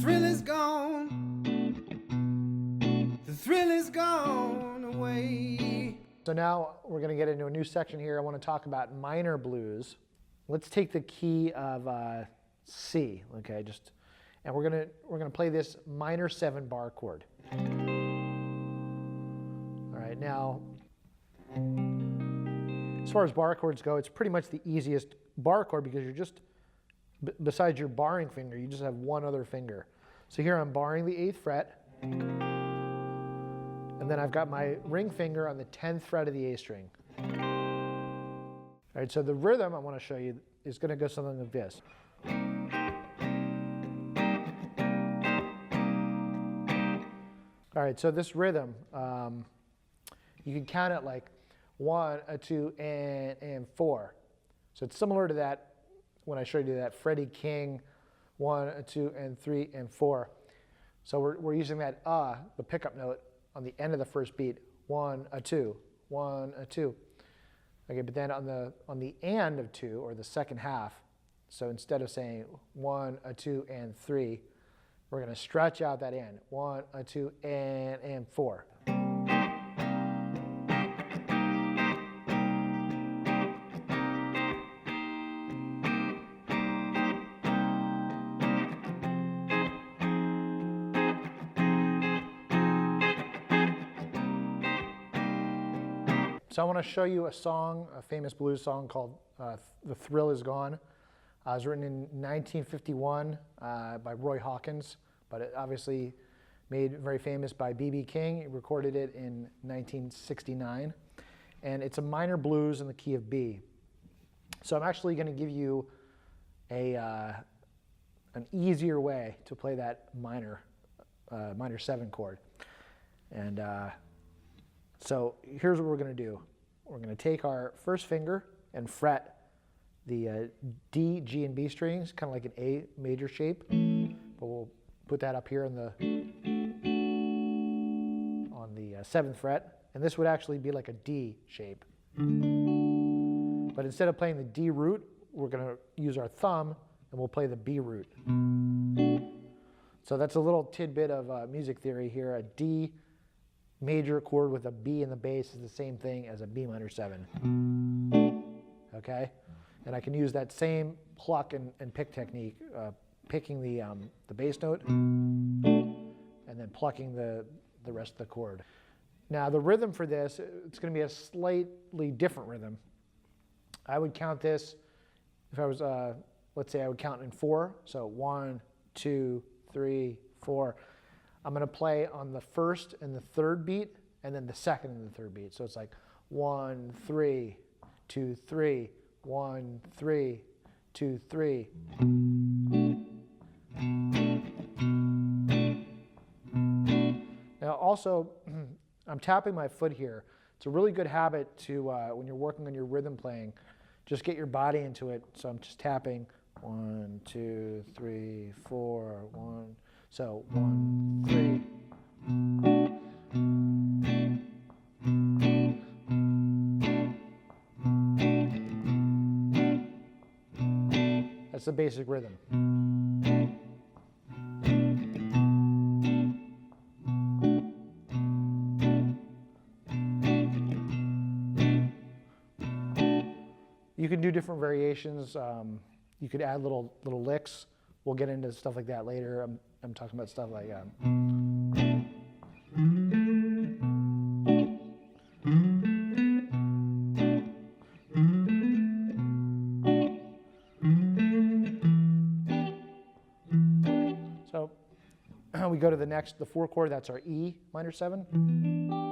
thrill is gone. The thrill is gone away. So now we're going to get into a new section here. I want to talk about minor blues. Let's take the key of C, okay? And we're gonna play this minor 7 bar chord. All right, now as far as bar chords go, it's pretty much the easiest bar chord because you're just besides your barring finger, you just have one other finger. So here I'm barring the 8th fret, and then I've got my ring finger on the 10th fret of the A string. All right, so the rhythm I want to show you is going to go something like this. All right, so this rhythm, you can count it like 1, 2, and 4. So it's similar to that when I showed you that Freddie King 1, 2, and 3, and 4. So we're using that the pickup note on the end of the first beat, 1, 2, 1, 2. Okay, but then on the and of 2, or the second half, so instead of saying 1, 2, and 3, we're going to stretch out that and. 1, 2, and 4. So I want to show you a song, a famous blues song called The Thrill Is Gone. It was written in 1951 by Roy Hawkins, but it obviously made very famous by B.B. King. He recorded it in 1969. And it's a minor blues in the key of B. So I'm actually going to give you an easier way to play that minor 7 chord. And so here's what we're going to do. We're going to take our first finger and fret the D, G, and B strings, kind of like an A major shape. But we'll put that up here on the 7th fret. And this would actually be like a D shape. But instead of playing the D root, we're going to use our thumb and we'll play the B root. So that's a little tidbit of music theory here. A D major chord with a B in the bass is the same thing as a B minor 7. Okay? And I can use that same pluck and pick technique, picking the bass note and then plucking the rest of the chord. Now the rhythm for this, it's going to be a slightly different rhythm. I would count this, if I was, let's say I would count in 4. So 1, 2, 3, 4. I'm going to play on the first and the third beat, and then the second and the third beat. So it's like 1, 3, 2, 3, 1, 3, 2, 3. Now also, I'm tapping my foot here. It's a really good habit to, when you're working on your rhythm playing, just get your body into it. So I'm just tapping 1, 2, 3, 4, 1. So 1, 3. That's the basic rhythm. You can do different variations. You could add little licks. We'll get into stuff like that later. I'm talking about stuff like so we go to the 4 chord. That's our E minor 7.